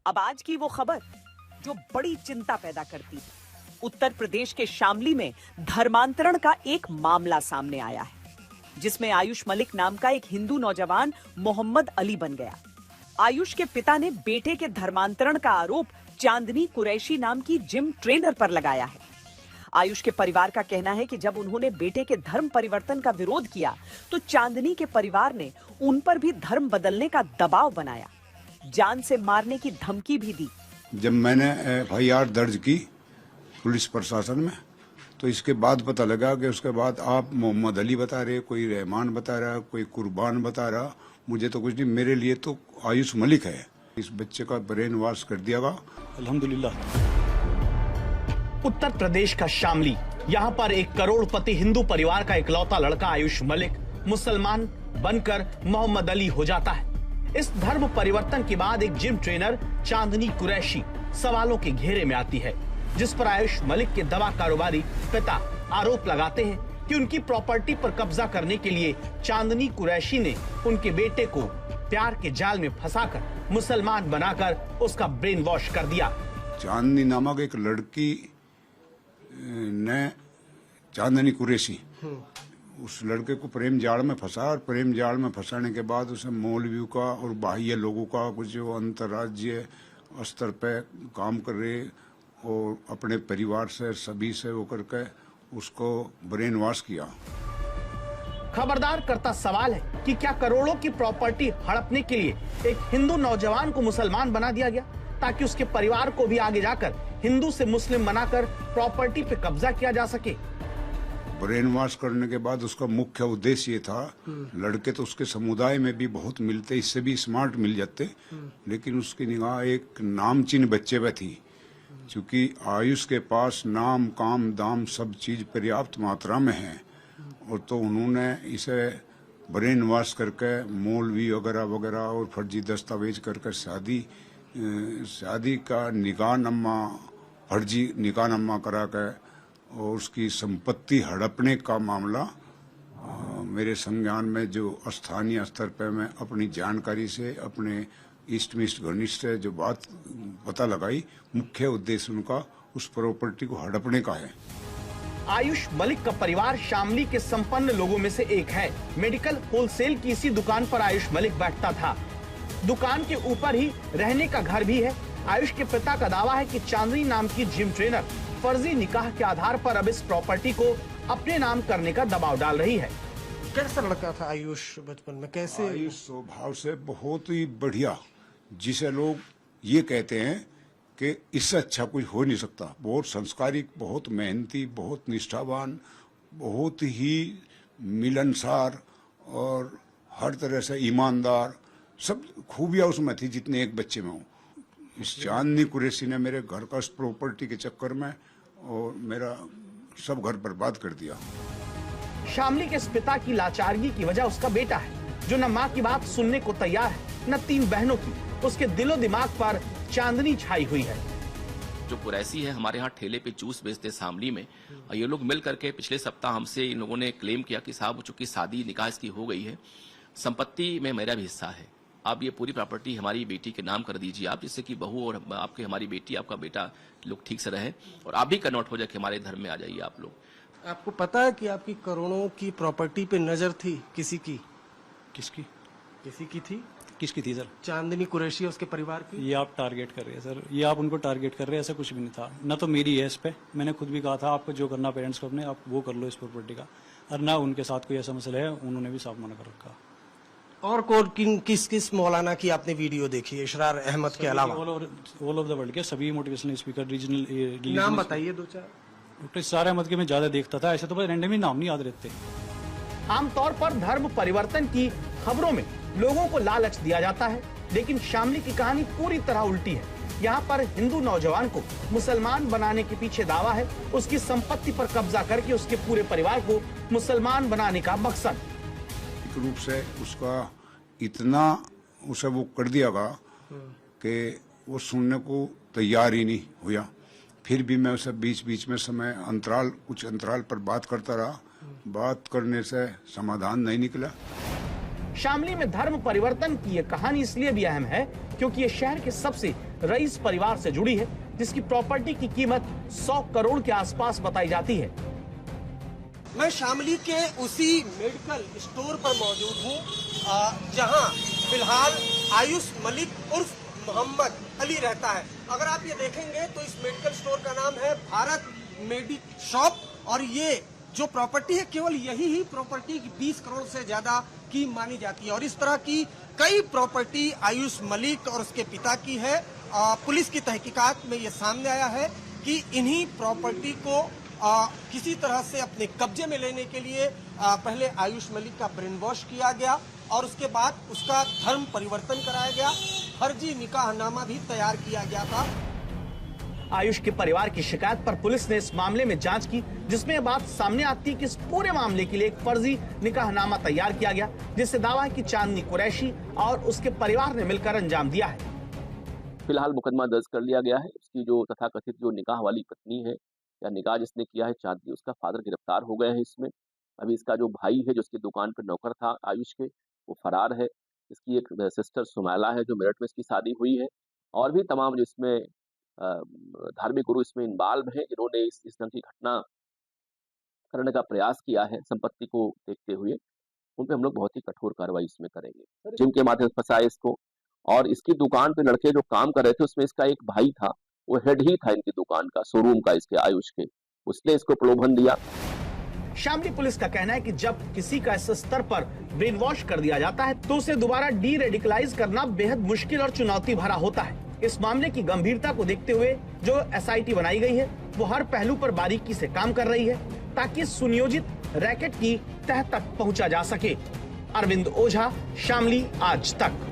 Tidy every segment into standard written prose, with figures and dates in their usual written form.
अब आज की वो खबर जो बड़ी चिंता पैदा करती है। उत्तर प्रदेश के शामली में धर्मांतरण का एक मामला सामने आया है, जिसमें आयुष मलिक नाम का एक हिंदू नौजवान मोहम्मद अली बन गया। आयुष के पिता ने बेटे के धर्मांतरण का आरोप चांदनी कुरैशी नाम की जिम ट्रेनर पर लगाया है। आयुष के परिवार का कहना है कि जब उन्होंने बेटे के धर्म परिवर्तन का विरोध किया तो चांदनी के परिवार ने उन पर भी धर्म बदलने का दबाव बनाया, जान से मारने की धमकी भी दी। जब मैंने FIR दर्ज की पुलिस प्रशासन में, तो इसके बाद पता लगा कि उसके बाद आप मोहम्मद अली बता रहे, कोई रहमान बता रहा, कोई कुर्बान बता रहा। मुझे तो कुछ नहीं, मेरे लिए तो आयुष मलिक है। इस बच्चे का ब्रेन वॉश कर दिया गया। अल्हम्दुलिल्लाह। उत्तर प्रदेश का शामली, यहाँ पर एक करोड़पति हिंदू परिवार का इकलौता लड़का आयुष मलिक मुसलमान बनकर मोहम्मद अली हो जाता है। इस धर्म परिवर्तन के बाद एक जिम ट्रेनर चांदनी कुरैशी सवालों के घेरे में आती है, जिस पर आयुष मलिक के दवा कारोबारी पिता आरोप लगाते हैं कि उनकी प्रॉपर्टी पर कब्जा करने के लिए चांदनी कुरैशी ने उनके बेटे को प्यार के जाल में फंसाकर मुसलमान बनाकर उसका ब्रेन वॉश कर दिया। चांदनी नामक एक लड़की ने, चांदनी कुरैशी, उस लड़के को प्रेम जाल में फंसा और प्रेम जाल में फंसाने के बाद उसे मौलवियों का और बाह्य लोगों का कुछ जो अंतर्राज्यीय स्तर पे काम कर रहे और अपने परिवार से सभी से वो करके उसको ब्रेन वॉश किया। खबरदार करता सवाल है कि क्या करोड़ों की प्रॉपर्टी हड़पने के लिए एक हिंदू नौजवान को मुसलमान बना दिया गया ताकि उसके परिवार को भी आगे जाकर हिंदू से मुस्लिम बनाकर प्रॉपर्टी पे कब्जा किया जा सके। ब्रेन वॉश करने के बाद उसका मुख्य उद्देश्य ये था, लड़के तो उसके समुदाय में भी बहुत मिलते, इससे भी स्मार्ट मिल जाते, लेकिन उसकी निगाह एक नामचीन बच्चे पे थी। क्योंकि आयुष के पास नाम काम दाम सब चीज पर्याप्त मात्रा में है, और तो उन्होंने इसे ब्रेन वॉश करके मौलवी वगैरह वगैरह और फर्जी दस्तावेज करके शादी का निकाहनामा, फर्जी निकाहनामा करा के और उसकी संपत्ति हड़पने का मामला मेरे संज्ञान में, जो स्थानीय स्तर पर मैं अपनी जानकारी से अपने ईस्ट मिस्ट घनिष्ठ से जो बात पता लगाई, मुख्य उद्देश्य उनका उस प्रॉपर्टी को हड़पने का है। आयुष मलिक का परिवार शामली के संपन्न लोगों में से एक है। मेडिकल होलसेल की इसी दुकान पर आयुष मलिक बैठता था। दुकान के ऊपर ही रहने का घर भी है। आयुष के पिता का दावा है कि चांदनी नाम की जिम ट्रेनर फर्जी निकाह के आधार पर अब इस प्रॉपर्टी को अपने नाम करने का दबाव डाल रही है। कैसा लड़का था आयुष बचपन में? कैसे? आयुष स्वभाव से बहुत ही बढ़िया, जिसे लोग ये कहते हैं कि इससे अच्छा कुछ हो नहीं सकता। बहुत संस्कारिक, बहुत मेहनती, बहुत निष्ठावान, बहुत ही मिलनसार और हर तरह से ईमानदार, सब खूबियां उसमें थी जितने एक बच्चे में हो। इस चांदनी कुरैशी ने मेरे घर का उस प्रॉपर्टी के चक्कर में और मेरा सब घर बर्बाद कर दिया। शामली के इस पिता की लाचारगी की वजह उसका बेटा है, जो न माँ की बात सुनने को तैयार है, न 3 बहनों की। उसके दिलो दिमाग पर चांदनी छाई हुई है। जो कुरैशी है, हमारे यहाँ ठेले पे जूस बेचते शामली में, और ये लोग मिल करके पिछले सप्ताह हमसे इन लोगों ने क्लेम किया कि साहब चूंकि शादी निकाह इसकी हो गई है, संपत्ति में मेरा भी हिस्सा है, आप ये पूरी प्रॉपर्टी हमारी बेटी के नाम कर दीजिए आप, जिससे कि बहू और आपके हमारी बेटी, आपका बेटा लोग ठीक से रहे और आप भी कन्वर्ट हो जाए कि हमारे धर्म में आ जाइए आप लोग। आपको पता है कि आपकी करोड़ों की प्रॉपर्टी पे नजर थी किसी की? किसकी? किसी की थी? किसकी थी सर? चांदनी कुरैशी, उसके परिवार की। ये आप टारगेट कर रहे हैं सर, ये आप उनको टारगेट कर रहे हैं, ऐसा कुछ भी नहीं था। ना तो मेरी है इस पे, मैंने खुद भी कहा था आपको जो करना पेरेंट्स को अपने, आप वो कर लो इस प्रॉपर्टी का, और ना उनके साथ कोई ऐसा मसला है, उन्होंने भी साफ मना कर रखा। और किस किस मौलाना की आपने वीडियो देखी है इशरार अहमद के अलावा? ऑल ओवर द वर्ल्ड के सभी मोटिवेशनल स्पीकर, रीजनल नाम बताइए 2-4। डॉक्टर इशरार अहमद के मैं ज्यादा देखता था, ऐसे तो बस रैंडमली नाम नहीं याद रहते। आमतौर पर धर्म परिवर्तन की खबरों में लोगों को लालच दिया जाता है, लेकिन शामली की कहानी पूरी तरह उल्टी है। यहाँ पर हिंदू नौजवान को मुसलमान बनाने के पीछे दावा है उसकी संपत्ति पर कब्जा करके उसके पूरे परिवार को मुसलमान बनाने का मकसद। रूप से उसका इतना उसे वो कर दिया गया कि वो सुनने को तैयार ही नहीं हुआ। फिर भी मैं उसे बीच बीच में कुछ अंतराल पर बात करता रहा। बात करने से समाधान नहीं निकला। शामली में धर्म परिवर्तन की यह कहानी इसलिए भी अहम है क्योंकि ये शहर के सबसे रईस परिवार से जुड़ी है, जिसकी प्रॉपर्टी की कीमत 100 करोड़ के आसपास बताई जाती है। मैं शामली के उसी मेडिकल स्टोर पर मौजूद हूँ जहां फिलहाल आयुष मलिक उर्फ मोहम्मद अली रहता है। अगर आप ये देखेंगे तो इस मेडिकल स्टोर का नाम है भारत मेडिक शॉप और ये जो प्रॉपर्टी है केवल यही ही प्रॉपर्टी 20 करोड़ से ज्यादा की मानी जाती है और इस तरह की कई प्रॉपर्टी आयुष मलिक और उसके पिता की है। पुलिस की तहकीकात में ये सामने आया है कि इन्हीं प्रॉपर्टी को किसी तरह से अपने कब्जे में लेने के लिए पहले आयुष मलिक का ब्रेन वॉश किया गया और उसके बाद उसका धर्म परिवर्तन कराया गया, फर्जी निकाहनामा भी तैयार किया गया था। आयुष के परिवार की शिकायत पर पुलिस ने इस मामले में जांच की, जिसमें यह बात सामने आती है कि इस पूरे मामले के लिए एक फर्जी निकाहनामा तैयार किया गया, जिससे दावा है कि चांदनी कुरैशी और उसके परिवार ने मिलकर अंजाम दिया है। फिलहाल मुकदमा दर्ज कर लिया गया है। उसकी जो तथाकथित जो निकाह वाली पत्नी है या निकाह जिसने किया है चांदनी, उसका फादर गिरफ्तार हो गए हैं इसमें। अभी इसका जो भाई है जो उसकी दुकान पर नौकर था आयुष के, वो फरार है। इसकी एक सिस्टर सुमैला है जो मेरठ में इसकी शादी हुई है और भी तमाम जो इसमें धार्मिक गुरु इसमें इन्वॉल्व हैं, जिन्होंने इस ढंग की घटना करने का प्रयास किया है संपत्ति को देखते हुए, उन पे हम लोग बहुत ही कठोर कार्रवाई इसमें करेंगे। जिनके माध्यम से फंसाए इसको और इसकी दुकान पे लड़के जो काम कर रहे थे उसमें इसका एक भाई था, वो हेड ही था इनकी दुकान का, शोरूम का इसके आयुष के, उसने इसको प्रलोभन दिया। शामली पुलिस का कहना है कि जब किसी का इस स्तर पर ब्रेन वॉश कर दिया जाता है तो उसे दोबारा डी रेडिकलाइज करना बेहद मुश्किल और चुनौती भरा होता है। इस मामले की गंभीरता को देखते हुए जो एसआईटी बनाई गई है वो हर पहलू पर बारीकी से काम कर रही है ताकि सुनियोजित रैकेट की तह तक पहुंचा जा सके। अरविंद ओझा, शामली आज तक।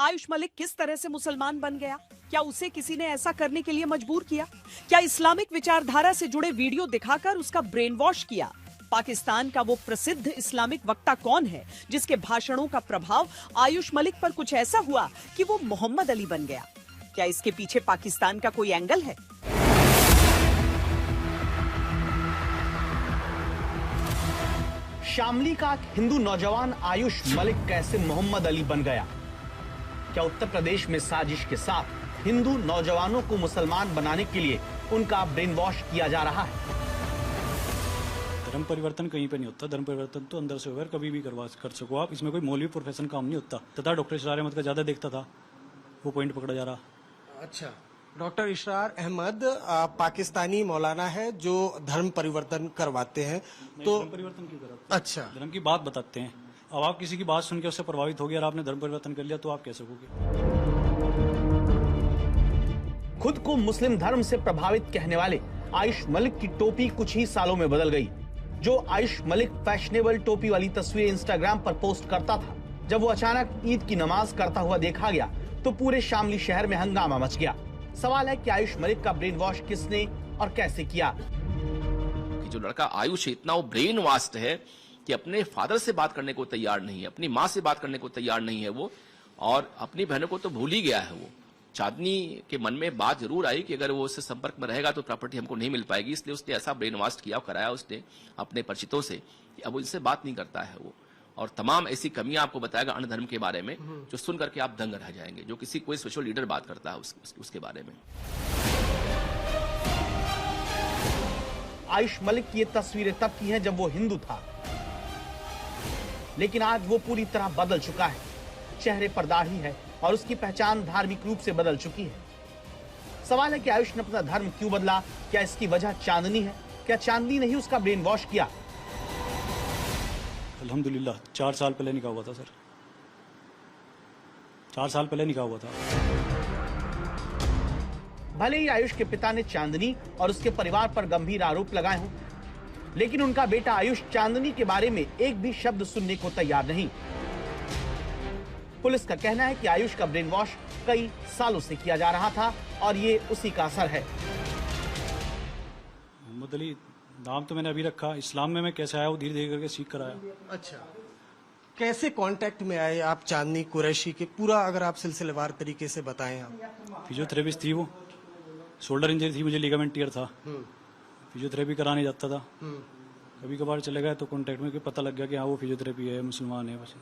आयुष मलिक किस तरह से मुसलमान बन गया? क्या उसे किसी ने ऐसा करने के लिए मजबूर किया? क्या इस्लामिक विचारधारा से जुड़े वीडियो दिखाकर उसका ब्रेन वॉश किया? पाकिस्तान का वो प्रसिद्ध इस्लामिक वक्ता कौन है जिसके भाषणों का प्रभाव आयुष मलिक पर कुछ ऐसा हुआ कि वो मोहम्मद अली बन गया? क्या इसके पीछे पाकिस्तान का कोई एंगल है? शामली का हिंदू नौजवान आयुष मलिक कैसे मोहम्मद अली बन गया? क्या उत्तर प्रदेश में साजिश के साथ हिंदू नौजवानों को मुसलमान बनाने के लिए उनका ब्रेन वॉश किया जा रहा है? धर्म परिवर्तन कहीं पे नहीं होता। धर्म परिवर्तन तो अंदर से होगा, कभी भी कर सको आप। इसमें कोई मौलवी प्रोफेशन काम नहीं होता। तथा डॉक्टर इशरार अहमद का ज्यादा देखता था, वो पॉइंट पकड़ा जा रहा। अच्छा, डॉक्टर इशरार अहमद पाकिस्तानी मौलाना है जो धर्म परिवर्तन करवाते हैं। तो धर्म परिवर्तन क्यों कराते? अच्छा, धर्म की बात बताते हैं। अब आप किसी की बात सुन के उससे प्रभावित हो गया और आपने धर्म परिवर्तन कर लिया तो आप कह सकोगे? खुद को मुस्लिम धर्म से प्रभावित कहने वाले आयुष मलिक की टोपी कुछ ही सालों में बदल गई। जो आयुष मलिक फैशनेबल टोपी वाली तस्वीरें इंस्टाग्राम पर पोस्ट करता था, जब वो अचानक ईद की नमाज करता हुआ देखा गया तो पूरे शामली शहर में हंगामा मच गया। सवाल है कि आयुष मलिक का ब्रेन वॉश किसने और कैसे किया? कि जो लड़का आयुष है इतना वो ब्रेन वास्ट है कि अपने फादर से बात करने को तैयार नहीं है, अपनी माँ से बात करने को तैयार नहीं है वो, और अपनी बहनों को तो भूल ही गया है वो। चांदनी के मन में बात जरूर आई कि अगर वो उससे संपर्क में रहेगा तो प्रॉपर्टी हमको नहीं मिल पाएगी, इसलिए उसने ऐसा ब्रेन वॉश किया और कराया उसने अपने परिचितों से कि अब वो इनसे बात नहीं करता है वो, और तमाम ऐसी कमियां आपको बताएगा अन्य धर्म के बारे में जो सुन करके आप दंग रह जाएंगे, जो किसी कोई स्पेशल लीडर बात करता है उसके बारे में। आयुष मलिक की ये तस्वीरें तब की हैं जब वो हिंदू था, लेकिन आज वो पूरी तरह बदल चुका है। चेहरे पर दाढ़ी है और उसकी पहचान धार्मिक रूप से बदल चुकी है। सवाल है कि आयुष ने अपना धर्म क्यों बदला? क्या इसकी वजह चांदनी है? क्या चांदनी ने ही उसका ब्रेन वॉश किया? अल्हम्दुलिल्लाह 4 साल पहले निकाह हुआ था सर, 4 साल पहले निकाह हुआ था। भले ही आयुष के पिता ने चांदनी और उसके परिवार पर गंभीर आरोप लगाए हों, लेकिन उनका बेटा आयुष चांदनी के बारे में एक भी शब्द सुनने को तैयार नहीं। पुलिस का कहना है कि आयुष का ब्रेन वॉश कई सालों से किया जा रहा था और ये उसी का असर है। मोहम्मद अली नाम तो मैंने अभी रखा, इस्लाम में मैं कैसे आया वो धीरे धीरे करके सीख कर आया। अच्छा, कैसे कांटेक्ट में आए आप चांदनी कुरैशी के? पूरा अगर आप सिलसिलेवार तरीके से बताएं। आप फिजियोथेरेपिस्ट थी, वो शोल्डर इंजरी थी, मुझे लिगामेंट टियर था, फिजियोथेरेपी कराने जाता था। कभी कभार चले गए तो कांटेक्ट में पता लग गया कि हाँ वो फिजियोथेरेपी है, मुसलमान है। बस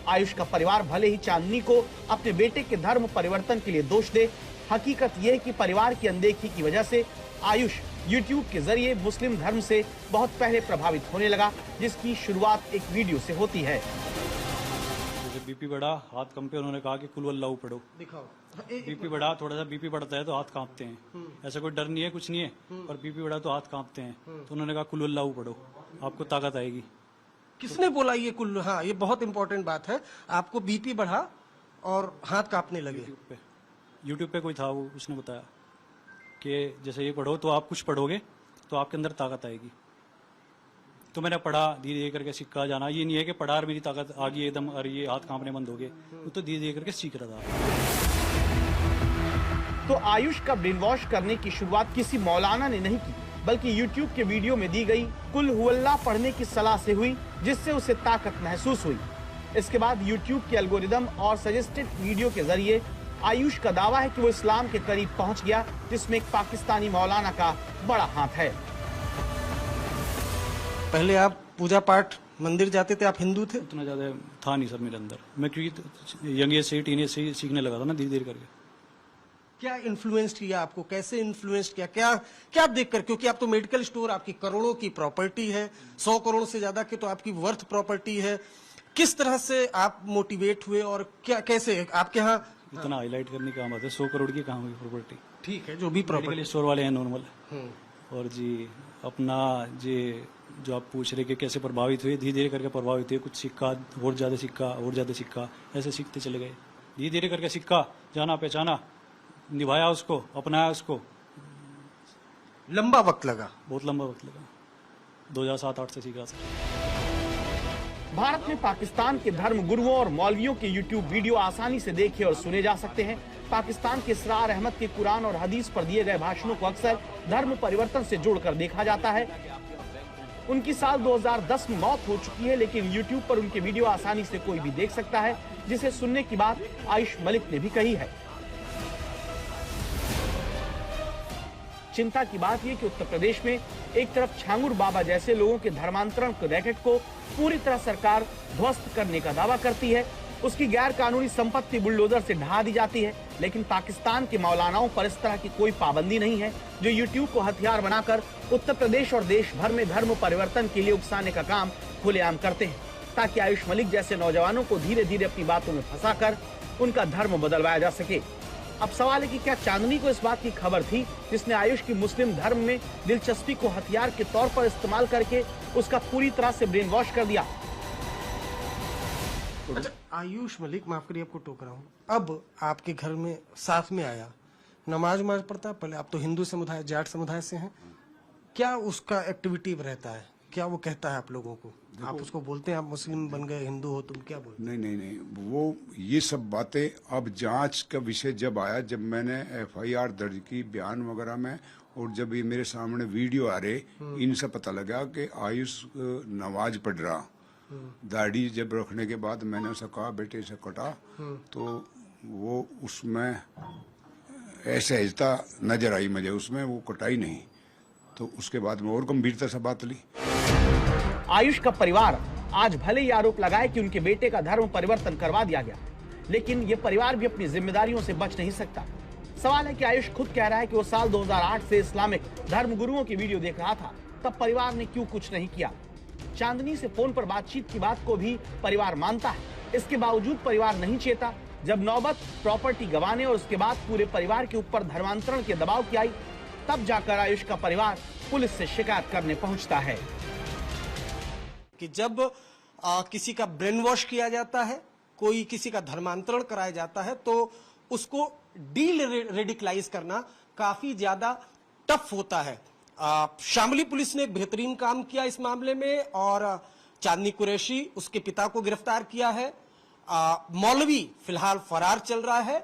आयुष का परिवार भले ही चांदनी को अपने बेटे के धर्म परिवर्तन के लिए दोष दे, हकीकत यह है कि परिवार की अनदेखी की वजह से आयुष YouTube के जरिए मुस्लिम धर्म से बहुत पहले प्रभावित होने लगा, जिसकी शुरुआत एक वीडियो से होती है। जैसे बीपी बढ़ा, हाथ कंपे, उन्होंने कहा कि कुल अल्लाह पढ़ो। दिखाओ। बीपी बढ़ा, थोड़ा सा बीपी बढ़ता है तो हाथ कांपते हैं। ऐसा कोई डर नहीं है, कुछ नहीं है, पर बीपी बढ़ा तो हाथ कांपते हैं। तो उन्होंने कहा कुल अल्लाह पढ़ो, आपको ताकत आएगी। किसने बोला ये कुल? हाँ, ये बहुत इंपॉर्टेंट बात है। आपको बीपी बढ़ा और हाथ कांपने लगे। यूट्यूब पे कोई था, वो उसने बताया कि जैसे ये पढ़ो तो आप कुछ पढ़ोगे तो आपके अंदर ताकत आएगी। तो मैंने पढ़ा, धीरे धीरे करके सीखा जाना। ये नहीं है कि पढ़ा और मेरी ताकत आ गई एकदम और ये हाथ कांपने बंद हो गए, वो तो धीरे धीरे करके सीख रहा था। तो आयुष का ब्रेन वॉश करने की शुरुआत किसी मौलाना ने नहीं की, बल्कि YouTube के वीडियो में दी गई कुल हुवल्लाह पढ़ने की सलाह से हुई, जिससे उसे ताकत महसूस हुई। इसके बाद YouTube के एल्गोरिदम और सजेस्टेड वीडियो के जरिए आयुष का दावा है कि वो इस्लाम के करीब पहुंच गया, जिसमें एक पाकिस्तानी मौलाना का बड़ा हाथ है। पहले आप पूजा पाठ मंदिर जाते थे, आप हिंदू थे? उतना ज्यादा था नहीं सर मेरे अंदर। मैं क्योंकि यंग एज से ही, टीन एज से ही सीखने लगा था ना, धीरे धीरे करके। क्या इन्फ्लुएंस किया आपको? कैसे इन्फ्लुएंस किया? क्या देखकर? क्योंकि आप तो मेडिकल स्टोर, आपकी करोड़ों की प्रॉपर्टी है, 100 करोड़ से ज्यादा की तो आपकी वर्थ प्रॉपर्टी है। किस तरह से आप मोटिवेट हुए और क्या, कैसे आपके यहाँ? इतना हाईलाइट करने का बात है, 100 करोड़ की कहाँ हुई प्रॉपर्टी? ठीक है, जो भी प्रॉपर्टी मेडिकल स्टोर वाले हैं नॉर्मल। और जी अपना जी जो आप पूछ रहे कि कैसे प्रभावित हुए, धीरे धीरे करके प्रभावित हुए। कुछ सीखा, और ज्यादा सीखा, और ज्यादा सीखा, ऐसे सीखते चले गए। धीरे धीरे करके सीखा, जाना पहचाना, निभाया उसको, अपनाया उसको। लंबा वक्त लगा? बहुत लंबा वक्त लगा, 2007-8 से सीखा था। भारत में पाकिस्तान के धर्म गुरुओं और मौलवियों के YouTube वीडियो आसानी से देखे और सुने जा सकते हैं। पाकिस्तान के इसरार अहमद के कुरान और हदीस पर दिए गए भाषणों को अक्सर धर्म परिवर्तन से जोड़कर देखा जाता है। उनकी साल 2010 में मौत हो चुकी है, लेकिन YouTube पर उनके वीडियो आसानी से कोई भी देख सकता है, जिसे सुनने की बात आयुष मलिक ने भी कही है। चिंता की बात यह कि उत्तर प्रदेश में एक तरफ छांगुर बाबा जैसे लोगों के धर्मांतरण के रैकेट को पूरी तरह सरकार ध्वस्त करने का दावा करती है, उसकी गैर कानूनी संपत्ति बुलडोजर से ढहा दी जाती है, लेकिन पाकिस्तान के मौलानाओं पर इस तरह की कोई पाबंदी नहीं है, जो YouTube को हथियार बनाकर उत्तर प्रदेश और देश भर में धर्म परिवर्तन के लिए उकसाने का काम खुलेआम करते हैं, ताकि आयुष मलिक जैसे नौजवानों को धीरे धीरे अपनी बातों में फंसाकर उनका धर्म बदलवाया जा सके। अब सवाल है कि क्या चांदनी को इस बात की खबर थी, जिसने आयुष की मुस्लिम धर्म में दिलचस्पी को हथियार के तौर पर इस्तेमाल करके उसका पूरी तरह से ब्रेन वॉश कर दिया? अच्छा, आयुष मलिक, माफ करिए आपको टोक रहा हूँ, अब आपके घर में साथ में आया, नमाज पढ़ता? पहले आप तो हिंदू समुदाय, जाट समुदाय से हैं, क्या उसका एक्टिविटी रहता है? क्या वो कहता है आप लोगों को? आप उसको बोलते हैं आप मुस्लिम बन गए, हिंदू हो, तुम क्या बोलते? नहीं, वो ये सब बातें अब जांच का विषय जब आया, जब मैंने FIR दर्ज की बयान वगैरह में, और जब ये मेरे सामने वीडियो आ रहे, इनसे पता लगा कि आयुष नमाज पढ़ रहा। दाढ़ी जब रखने के बाद मैंने उसे कहा बेटे से कटा, तो वो उसमें असहजता नजर आई मुझे, उसमें वो कटाई नहीं। तो उसके बाद में और गंभीरता से बात ली। आयुष का परिवार आज भले ही आरोप लगाए कि उनके बेटे का धर्म परिवर्तन करवा दिया गया, लेकिन ये परिवार भी अपनी जिम्मेदारियों से बच नहीं सकता। सवाल है कि आयुष खुद कह रहा है कि वो साल 2008 से इस्लामिक धर्म गुरुओं की वीडियो देख रहा था, तब परिवार ने क्यों कुछ नहीं किया? चांदनी से फोन पर बातचीत की बात को भी परिवार मानता है, इसके बावजूद परिवार नहीं चेता। जब नौबत प्रॉपर्टी गंवाने और उसके बाद पूरे परिवार के ऊपर धर्मांतरण के दबाव की आई, तब जाकर आयुष का परिवार पुलिस से शिकायत करने पहुंचता है। कि जब किसी का ब्रेन वॉश किया जाता है, कोई किसी का धर्मांतरण कराया जाता है, तो उसको डी रेडिकलाइज करना काफी ज्यादा टफ होता है। शामली पुलिस ने एक बेहतरीन काम किया इस मामले में, और चांदनी कुरैशी, उसके पिता को गिरफ्तार किया है। मौलवी फिलहाल फरार चल रहा है।